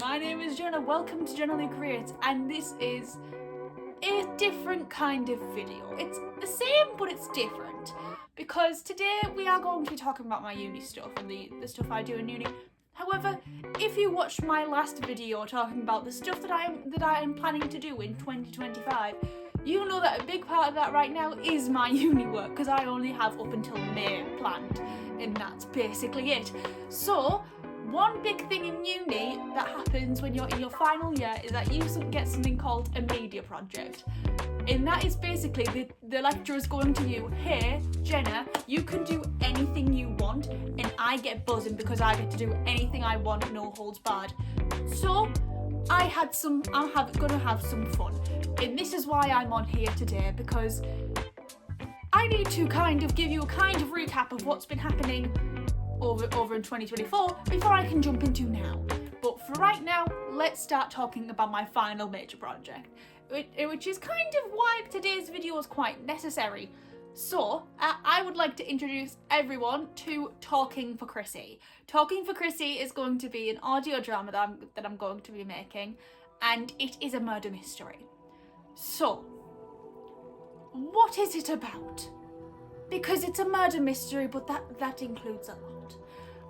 my name is Jenna, welcome to Jenna Lou Creates, and this is a different kind of video. It's the same, but it's different, because today we are going to be talking about my uni stuff and the stuff I do in uni. However, if you watched my last video talking about the stuff that I am planning to do in 2025, you know that a big part of that right now is my uni work, because I only have up until May planned, and that's basically it. So, one big thing in uni that happens when you're in your final year is that you get something called a media project. And that is basically the lecturer's going to you, hey, Jenna, you can do anything you want, and I get buzzing because I get to do anything I want, no holds barred. So, I'm gonna have some fun. And this is why I'm on here today, because I need to kind of give you a kind of recap of what's been happening over in 2024 before I can jump into now. But for right now, let's start talking about my final major project, which is kind of why today's video is quite necessary. So, I would like to introduce everyone to Talking for Chrissie. Talking for Chrissie is going to be an audio drama that I'm going to be making, and it is a murder mystery. So, what is it about? Because it's a murder mystery, but that includes a lot.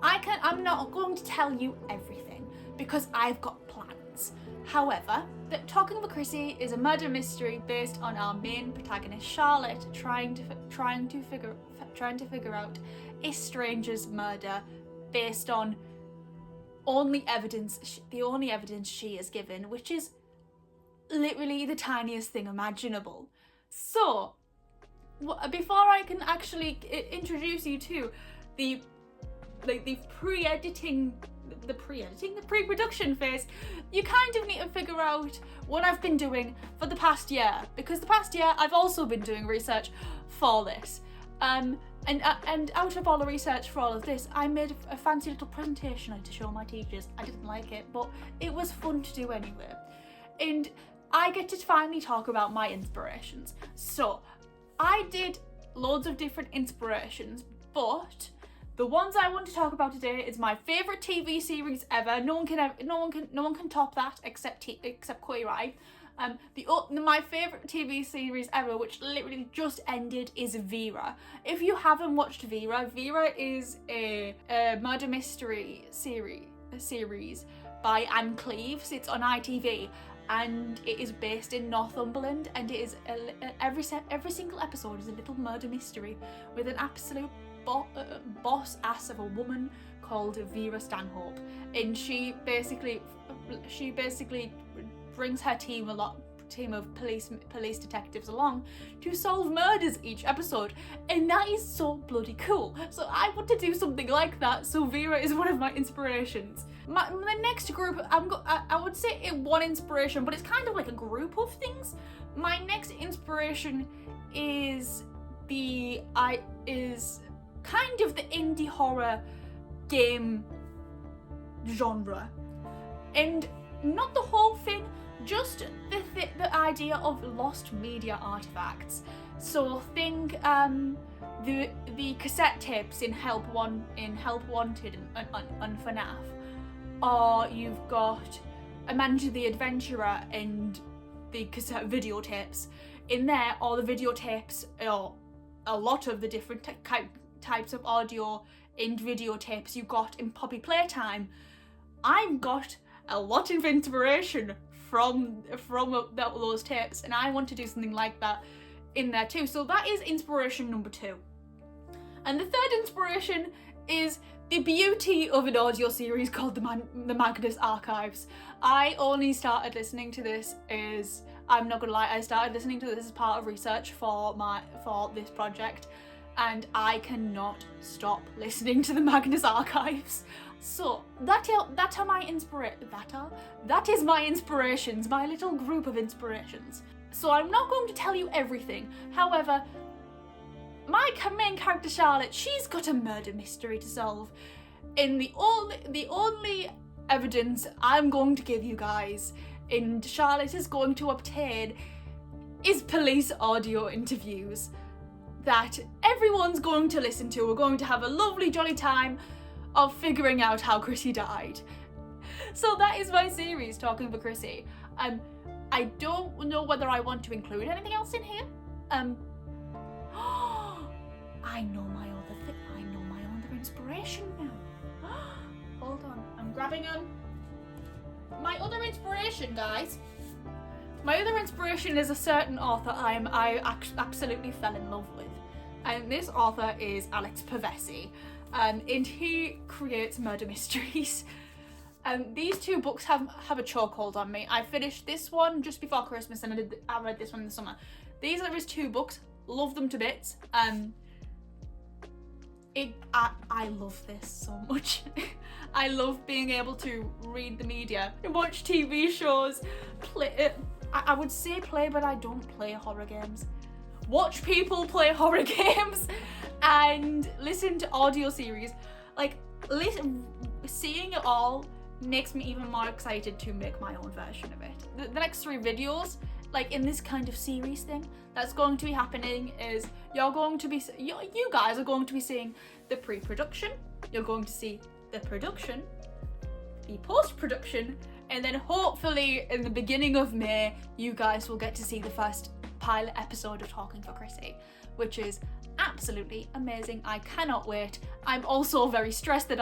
I'm not going to tell you everything, because I've got plans. However, Talking for Chrissie is a murder mystery based on our main protagonist Charlotte trying to figure out a stranger's murder based on the only evidence she is given, which is literally the tiniest thing imaginable. So, before I can actually introduce you to the pre-production phase, you kind of need to figure out what I've been doing for the past year, because the past year I've also been doing research for this. And out of all the research for all of this, I made a fancy little presentation to show my teachers. I didn't like it, but it was fun to do anyway. And I get to finally talk about my inspirations. So, I did loads of different inspirations, but the ones I want to talk about today is my favourite TV series ever. No one can top that except Queer Eye. My favourite TV series ever, which literally just ended, is Vera. If you haven't watched Vera is a murder mystery series by Anne Cleves. It's on ITV. And it is based in Northumberland, and it is every single episode is a little murder mystery with an absolute boss ass of a woman called Vera Stanhope, and she basically brings her team of police detectives along to solve murders each episode, and that is so bloody cool. So I want to do something like that. So Vera is one of my inspirations. The next group, I would say one inspiration, but it's kind of like a group of things. My next inspiration is kind of the indie horror game genre, and not the whole thing, just the idea of lost media artifacts. So think the cassette tapes in Help Wanted and FNAF, or you've got Amanda the Adventurer and the cassette videotapes in there, or the videotapes, or a lot of the different types of audio and videotapes you got in Poppy Playtime. I've got a lot of inspiration from those tapes, and I want to do something like that in there too. So that is inspiration number 2. And the third inspiration is the beauty of an audio series called the Magnus Archives. I only started listening to this I'm not gonna lie, I started listening to this as part of research for this project, and I cannot stop listening to the Magnus Archives. So that is my inspirations, my little group of inspirations. So I'm not going to tell you everything. However, my main character Charlotte, she's got a murder mystery to solve, and the only evidence I'm going to give you guys, and Charlotte is going to obtain, is police audio interviews that everyone's going to listen to. We're going to have a lovely jolly time of figuring out how Chrissie died. So that is my series, Talking for Chrissie. I don't know whether I want to include anything else in here. I know my other thing. I know my other inspiration now. Hold on, I'm grabbing my other inspiration, guys. My other inspiration is a certain author I absolutely fell in love with, and this author is Alex Pavesi, and he creates murder mysteries. These two books have a chokehold on me. I finished this one just before Christmas, and I read this one in the summer. These are his two books. Love them to bits. I love this so much. I love being able to read the media, watch TV shows, play. I would say play, but I don't play horror games. Watch people play horror games, and listen to audio series. Like, seeing it all makes me even more excited to make my own version of it. The next 3 videos, like in this kind of series thing that's going to be happening, is you guys are going to be seeing the pre-production, you're going to see the production, the post-production, and then hopefully in the beginning of May you guys will get to see the first pilot episode of Talking for Chrissie, which is absolutely amazing. I cannot wait. I'm also very stressed that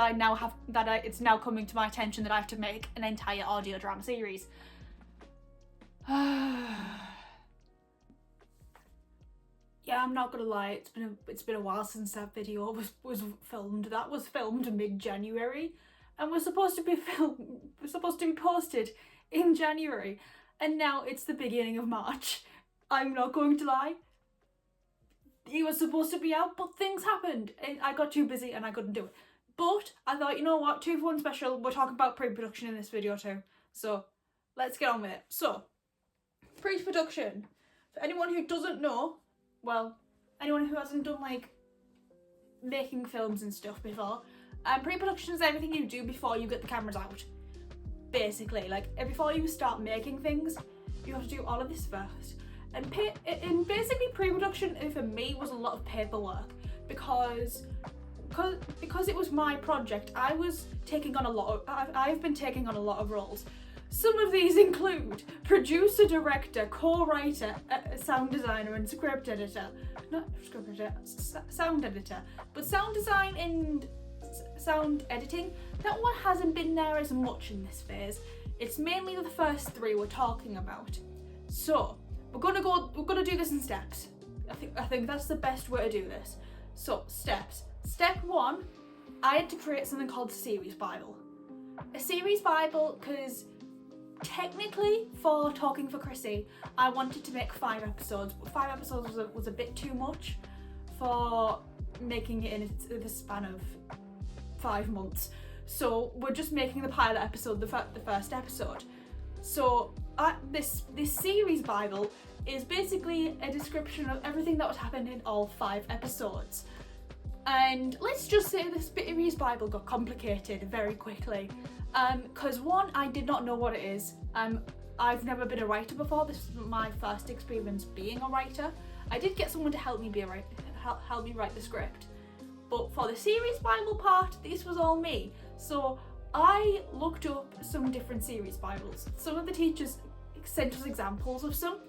it's now coming to my attention that I have to make an entire audio drama series. Yeah, I'm not gonna lie, it's been a while since that video was filmed. That was filmed mid-January and was supposed to be posted in January, and now it's the beginning of March. I'm not going to lie. It was supposed to be out, but things happened. I got too busy and I couldn't do it. But I thought, you know what, 2 for 1 special, we're talking about pre-production in this video too. So let's get on with it. So, pre-production. For anyone who doesn't know, well, anyone who hasn't done like making films and stuff before, pre-production is everything you do before you get the cameras out. Basically, like before you start making things, you have to do all of this first. And basically pre-production for me was a lot of paperwork because it was my project. I've been taking on a lot of roles. Some of these include producer, director, co-writer, sound designer and script editor. Not script editor, sound editor. But sound design and sound editing, that one hasn't been there as much in this phase. It's mainly the first 3 we're talking about. So, we're gonna do this in steps. I think that's the best way to do this. So, steps. Step 1, I had to create something called a series Bible. A series Bible because technically for Talking for Chrissie, I wanted to make 5 episodes, but 5 episodes was a bit too much for making it in the span of 5 months. So we're just making the pilot episode the first episode. So this series Bible is basically a description of everything that would happen in all 5 episodes. And let's just say this series Bible got complicated very quickly. Because 1, I did not know what it is. I've never been a writer before. This is my first experience being a writer. I did get someone to help me help me write the script. But for the series Bible part, this was all me. So I looked up some different series Bibles. Some of the teachers sent us examples of some,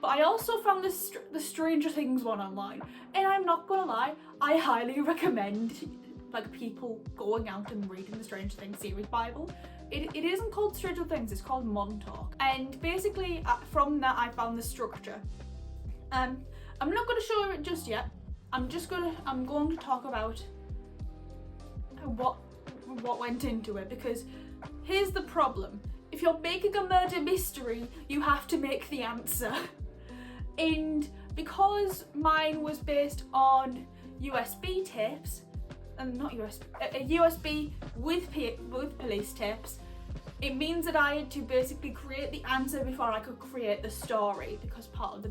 but I also found the Stranger Things one online. And I'm not gonna lie, I highly recommend like people going out and reading the Stranger Things series Bible. It isn't called Stranger Things, it's called Montauk. And basically from that I found the structure. I'm not gonna show it just yet. I'm going to talk about what went into it, because here's the problem. If you're making a murder mystery, you have to make the answer. And because mine was based on USB tapes, and not USB, a USB with police tapes, it means that I had to basically create the answer before I could create the story, because part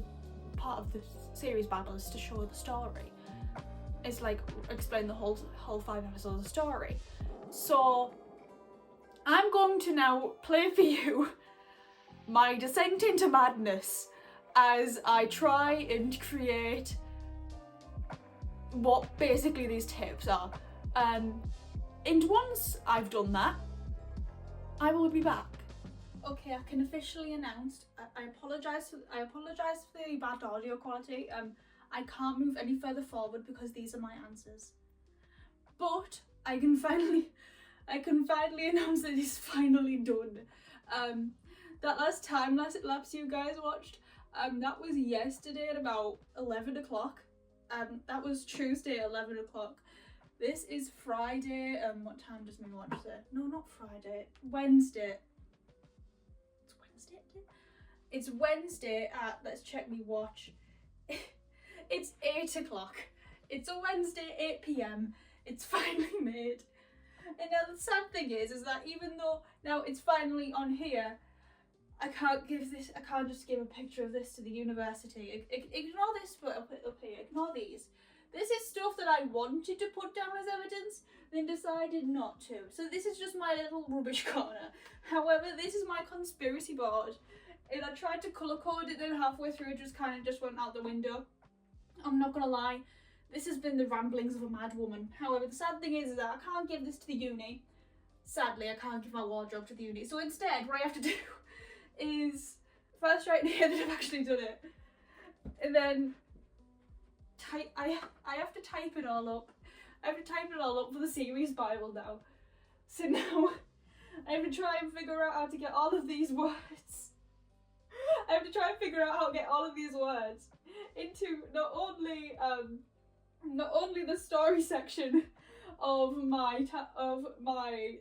of the series Bible is to show the story. It's like explain the whole 5 episodes of the story. So I'm going to now play for you my descent into madness as I try and create what basically these tapes are. And once I've done that, I will be back. Okay, I can officially announce. I apologise for the bad audio quality. I can't move any further forward because these are my answers. But I can finally announce that it's finally done. That last time lapse you guys watched, that was yesterday at about 11 o'clock. That was Tuesday at 11 o'clock. This is Friday. What time does my watch say? No, not Friday. Wednesday. It's Wednesday today? It's Wednesday at, let's check me watch. It's 8 o'clock. It's a Wednesday, 8 p.m. It's finally made. And now the sad thing is that even though now it's finally on here, I can't just give a picture of this to the university. Ignore this, but I'll put it up here. Ignore these. This is stuff that I wanted to put down as evidence, then decided not to. So this is just my little rubbish corner. However, this is my conspiracy board. And I tried to colour code it, then halfway through it just went out the window. I'm not gonna lie, this has been the ramblings of a mad woman. However, the sad thing is that I can't give this to the uni. Sadly, I can't give my wardrobe to the uni. So instead, what I have to do is first write in here that I've actually done it. And then I have to type it all up. I have to type it all up for the series Bible now. So now I have to try and figure out how to get all of these words. I have to try and figure out how to get all of these words into not only the story section of my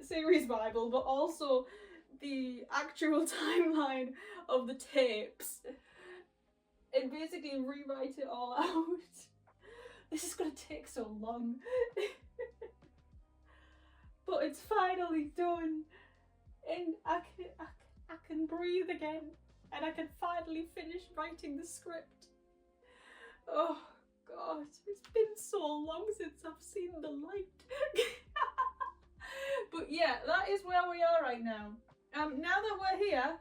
series Bible, but also the actual timeline of the tapes, and basically rewrite it all out. This is gonna take so long. But it's finally done, and I can breathe again, and I can finally finish writing the script. Oh God, it's been so long since I've seen the light. But yeah, that is where we are right now. Now that we're here,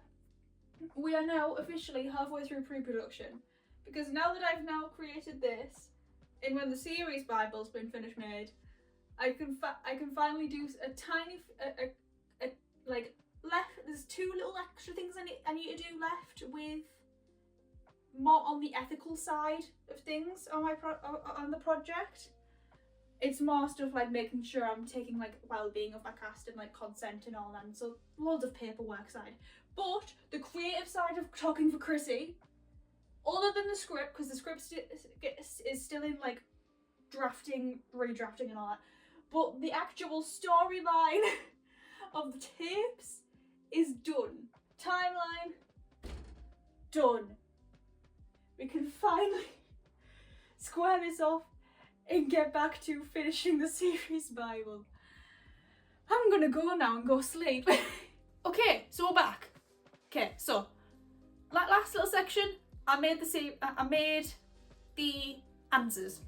we are now officially halfway through pre-production, because now that I've now created this, and when the series Bible's been finished made, I can finally do a tiny like left. There's 2 little extra things I need to do left with more on the ethical side of things on on the project. It's more stuff like making sure I'm taking like well-being of my cast and like consent and all that, and so loads of paperwork side. But the creative side of talking for Chrissie, other than the script, because the script is still in like drafting, redrafting and all that, but the actual storyline of the tapes is done. Timeline done. We can finally square this off and get back to finishing the series Bible. I'm gonna go now and go sleep. Okay, so we're back. Okay, so last little section, I made the answers.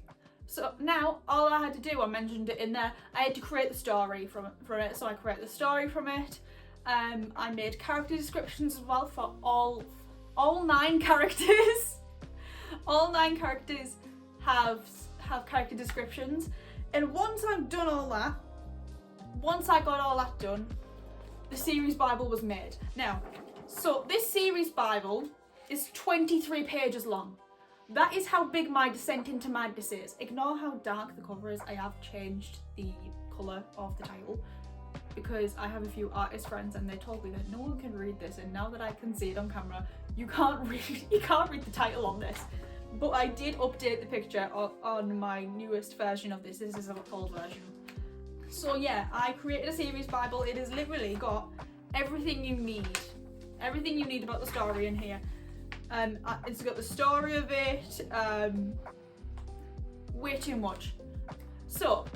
So now all I had to do, I mentioned it in there, I had to create the story from it. So I created the story from it. I made character descriptions as well for all 9 characters. All 9 characters have character descriptions, and once I've done all that, once I got all that done, the series Bible was made. Now, so this series Bible is 23 pages long. That is how big my Descent into Madness is. Ignore how dark the cover is. I have changed the colour of the title because I have a few artist friends and they told me that no one can read this, and now that I can see it on camera, you can't read the title on this. But I did update the picture on my newest version of this. This is an old version. So yeah, I created a series Bible. It has literally got everything you need. Everything you need about the story in here. It's got the story of it, way too much. So,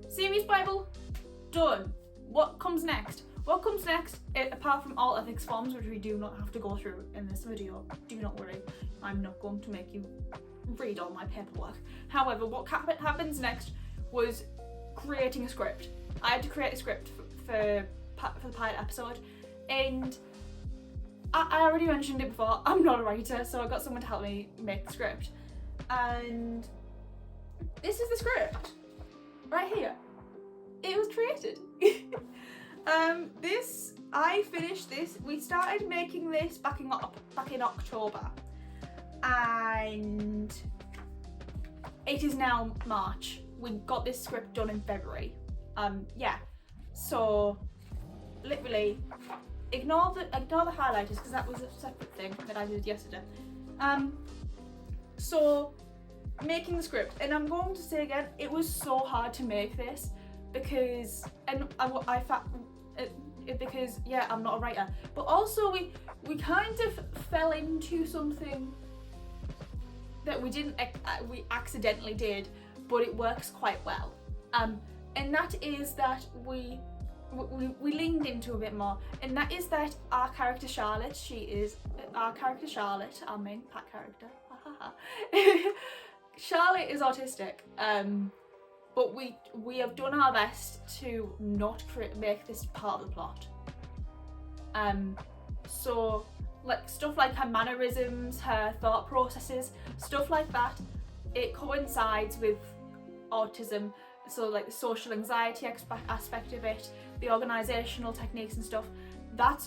series Bible, done. What comes next? What comes next, apart from all ethics forms, which we do not have to go through in this video, do not worry, I'm not going to make you read all my paperwork. However, what happens next was creating a script. I had to create a script for the pilot episode, and I already mentioned it before, I'm not a writer, so I got someone to help me make the script. And this is the script, right here. It was created. I finished this. We started making this back in October, and it is now March. We got this script done in February. Yeah. So literally, ignore the highlighters because that was a separate thing that I did yesterday. So making the script, and I'm going to say again, it was so hard to make this because, because yeah, I'm not a writer, but also we kind of fell into something that we accidentally did, but it works quite well. And that is that we leaned into a bit more, and that is that our character Charlotte, our main pack character, Charlotte is autistic, but we have done our best to not make this part of the plot. So like stuff like her mannerisms, her thought processes, stuff like that, it coincides with autism. So like the social anxiety aspect of it, the organisational techniques and stuff, that's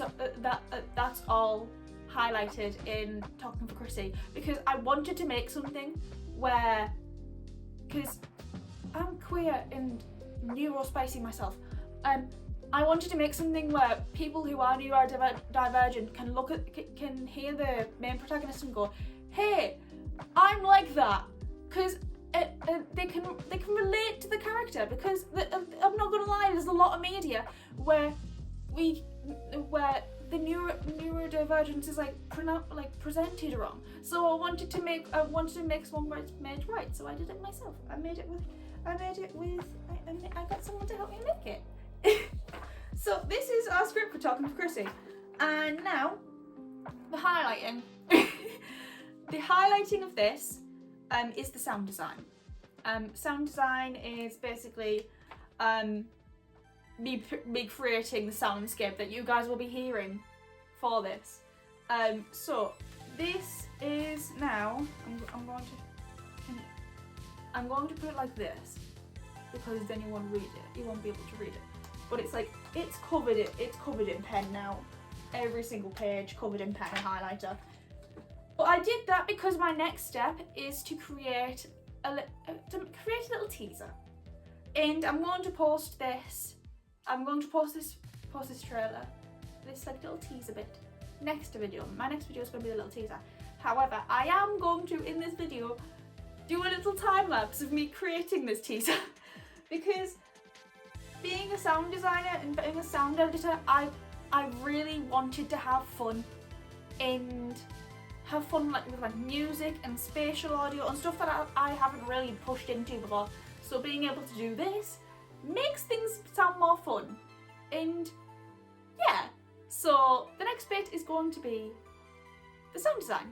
all highlighted in Talking for Chrissie, because I wanted to make something where, because I'm queer and neurospicy myself, I wanted to make something where people who are neurodivergent can hear the main protagonist and go, hey, I'm like that, because they can relate to the character, because I'm not gonna lie, there's a lot of media where the neurodivergence is like presented wrong. So I wanted to make one where it's made right. So I did it myself. I got someone to help me make it. So this is our script for Talking for Chrissie, and now the highlighting. The highlighting of this is the sound design. Sound design is basically me creating the soundscape that you guys will be hearing for this. So this is now, I'm going to put it like this, because then you won't read it. You won't be able to read it. But it's like, it's covered in pen now. Every single page covered in pen and highlighter. But I did that because my next step is to create a little teaser, and I'm going to post this. Post this trailer, this like little teaser bit next video. My next video is going to be a little teaser. However, I am going to, in this video, do a little time lapse of me creating this teaser because being a sound designer and being a sound editor, I really wanted to have fun and like with like music and spatial audio and stuff that I haven't really pushed into before. So being able to do this makes things sound more fun. And yeah, so the next bit is going to be the sound design.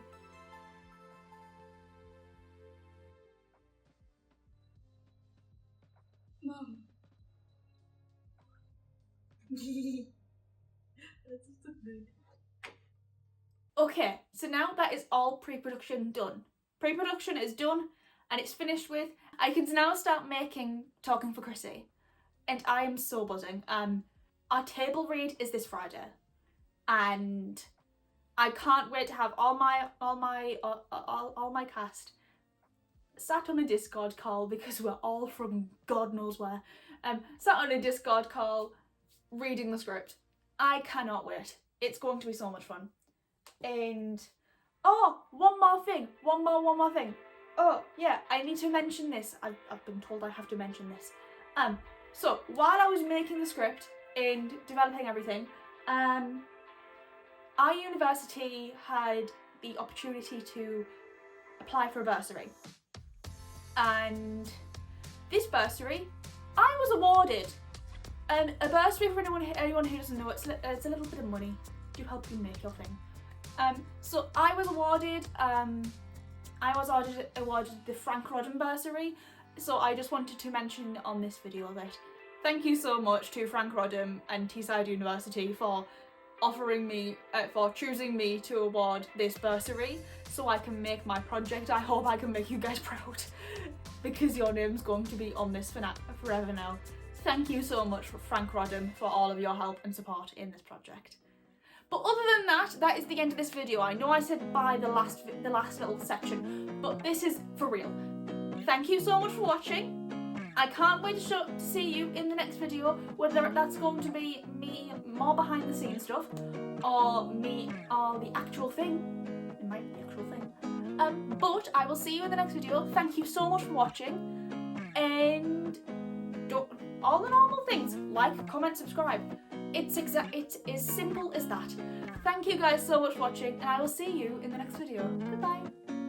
Mom. That's so good. Okay, so now that is all pre-production done. Pre-production is done and it's finished with. I can now start making Talking for Chrissie, and I am so buzzing. Our table read is this Friday, and I can't wait to have all my cast sat on a Discord call, because we're all from God knows where. Sat on a Discord call reading the script. I cannot wait. It's going to be so much fun. And oh, one more thing. Oh yeah, I need to mention this. I've been told I have to mention this. So while I was making the script and developing everything, our university had the opportunity to apply for a bursary, and this bursary, I was awarded. A bursary, for anyone who doesn't know, it's a little bit of money to help you make your thing. So I was awarded the Frac Roddam bursary. So I just wanted to mention on this video that thank you so much to Frac Roddam and Teesside University for offering me, for choosing me to award this bursary so I can make my project. I hope I can make you guys proud, because your name's going to be on this forever now. thank you so much for Frac Roddam for all of your help and support in this project. But other than that, that is the end of this video. I know I said bye the last little section, but this is for real. Thank you so much for watching. I can't wait to see you in the next video, whether that's going to be me more behind the scenes stuff, or the actual thing. It might be the actual thing. But I will see you in the next video. Thank you so much for watching, and all the normal things, like, comment, subscribe. It's as simple as that. Thank you guys so much for watching, and I will see you in the next video. Goodbye.